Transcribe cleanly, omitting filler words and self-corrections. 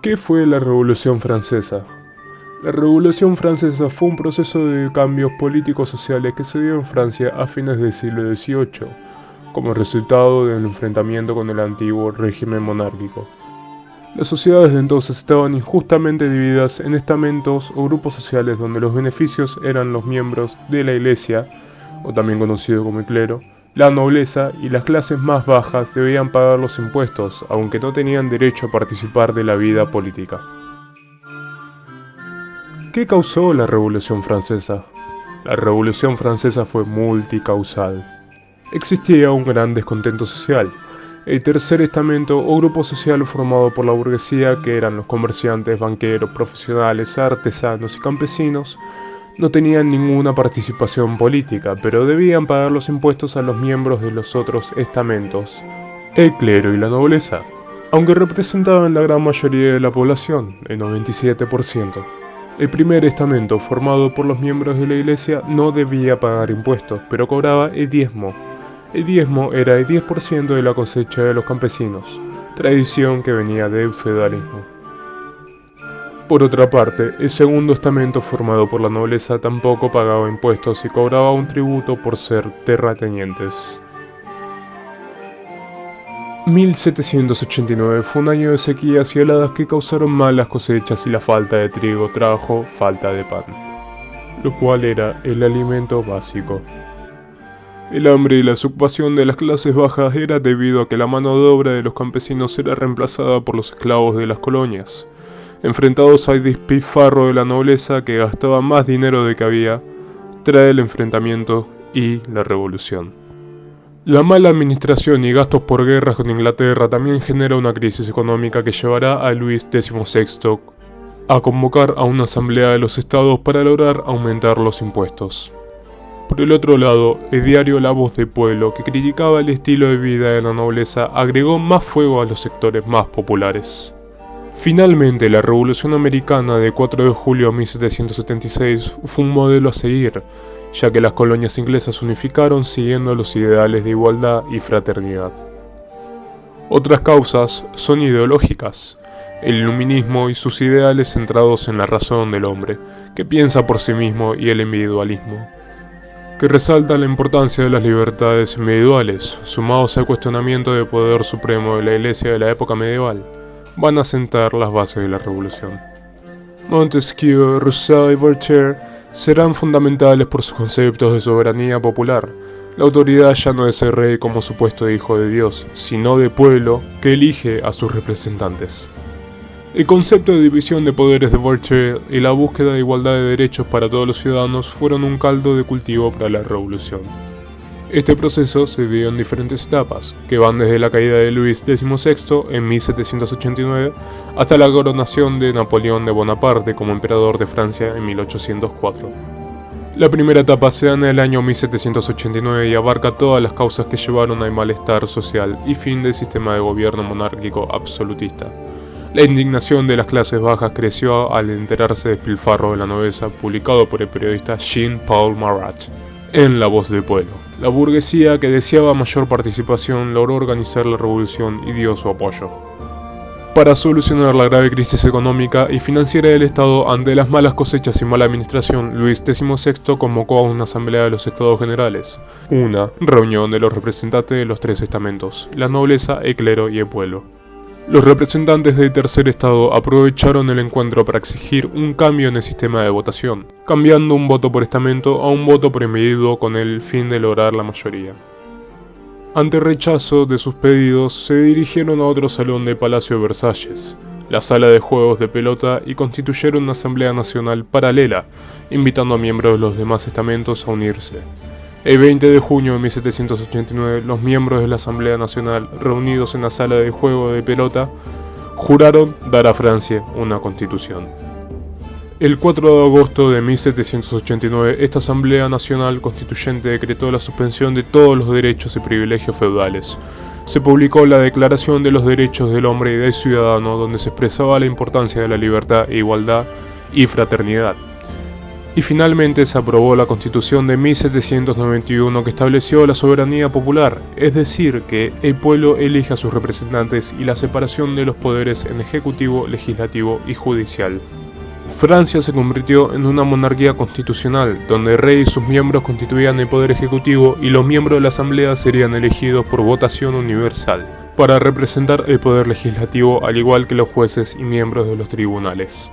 ¿Qué fue la Revolución Francesa? La Revolución Francesa fue un proceso de cambios políticos sociales que se dio en Francia a fines del siglo XVIII, como resultado del enfrentamiento con el antiguo régimen monárquico. Las sociedades de entonces estaban injustamente divididas en estamentos o grupos sociales donde los beneficios eran los miembros de la Iglesia, o también conocido como el clero, la nobleza y las clases más bajas debían pagar los impuestos, aunque no tenían derecho a participar de la vida política. ¿Qué causó la Revolución Francesa? La Revolución Francesa fue multicausal. Existía un gran descontento social. El tercer estamento o grupo social formado por la burguesía, que eran los comerciantes, banqueros, profesionales, artesanos y campesinos, no tenían ninguna participación política, pero debían pagar los impuestos a los miembros de los otros estamentos, el clero y la nobleza, aunque representaban la gran mayoría de la población, el 97%. El primer estamento, formado por los miembros de la iglesia, no debía pagar impuestos, pero cobraba el diezmo. El diezmo era el 10% de la cosecha de los campesinos, tradición que venía del feudalismo. Por otra parte, el segundo estamento, formado por la nobleza, tampoco pagaba impuestos y cobraba un tributo por ser terratenientes. 1789 fue un año de sequías y heladas que causaron malas cosechas y la falta de trigo trajo falta de pan, lo cual era el alimento básico. El hambre y la desocupación de las clases bajas era debido a que la mano de obra de los campesinos era reemplazada por los esclavos de las colonias. Enfrentados al despilfarro de la nobleza, que gastaba más dinero de que había, trae el enfrentamiento y la revolución. La mala administración y gastos por guerras con Inglaterra también genera una crisis económica que llevará a Luis XVI a convocar a una asamblea de los estados para lograr aumentar los impuestos. Por el otro lado, el diario La Voz del Pueblo, que criticaba el estilo de vida de la nobleza, agregó más fuego a los sectores más populares. Finalmente, la Revolución Americana de 4 de julio de 1776 fue un modelo a seguir, ya que las colonias inglesas unificaron siguiendo los ideales de igualdad y fraternidad. Otras causas son ideológicas. El iluminismo y sus ideales centrados en la razón del hombre, que piensa por sí mismo, y el individualismo, que resaltan la importancia de las libertades individuales, sumados al cuestionamiento del poder supremo de la Iglesia de la época medieval, van a sentar las bases de la revolución. Montesquieu, Rousseau y Voltaire serán fundamentales por sus conceptos de soberanía popular. La autoridad ya no es el rey como supuesto hijo de Dios, sino de pueblo que elige a sus representantes. El concepto de división de poderes de Voltaire y la búsqueda de igualdad de derechos para todos los ciudadanos fueron un caldo de cultivo para la revolución. Este proceso se dio en diferentes etapas, que van desde la caída de Luis XVI en 1789 hasta la coronación de Napoleón de Bonaparte como emperador de Francia en 1804. La primera etapa se da en el año 1789 y abarca todas las causas que llevaron al malestar social y fin del sistema de gobierno monárquico absolutista. La indignación de las clases bajas creció al enterarse del despilfarro de la nobleza, publicado por el periodista Jean-Paul Marat en La Voz del Pueblo. La burguesía, que deseaba mayor participación, logró organizar la revolución y dio su apoyo. Para solucionar la grave crisis económica y financiera del Estado ante las malas cosechas y mala administración, Luis XVI convocó a una asamblea de los Estados Generales, una reunión de los representantes de los tres estamentos, la nobleza, el clero y el pueblo. Los representantes del tercer estado aprovecharon el encuentro para exigir un cambio en el sistema de votación, cambiando un voto por estamento a un voto por individuo con el fin de lograr la mayoría. Ante el rechazo de sus pedidos, se dirigieron a otro salón del Palacio de Versalles, la sala de juegos de pelota, y constituyeron una asamblea nacional paralela, invitando a miembros de los demás estamentos a unirse. El 20 de junio de 1789, los miembros de la Asamblea Nacional, reunidos en la sala de juego de pelota, juraron dar a Francia una constitución. El 4 de agosto de 1789, esta Asamblea Nacional Constituyente decretó la suspensión de todos los derechos y privilegios feudales. Se publicó la Declaración de los Derechos del Hombre y del Ciudadano, donde se expresaba la importancia de la libertad, igualdad y fraternidad. Y finalmente se aprobó la Constitución de 1791 que estableció la soberanía popular, es decir, que el pueblo elige a sus representantes y la separación de los poderes en ejecutivo, legislativo y judicial. Francia se convirtió en una monarquía constitucional, donde el rey y sus miembros constituían el poder ejecutivo y los miembros de la asamblea serían elegidos por votación universal, para representar el poder legislativo al igual que los jueces y miembros de los tribunales.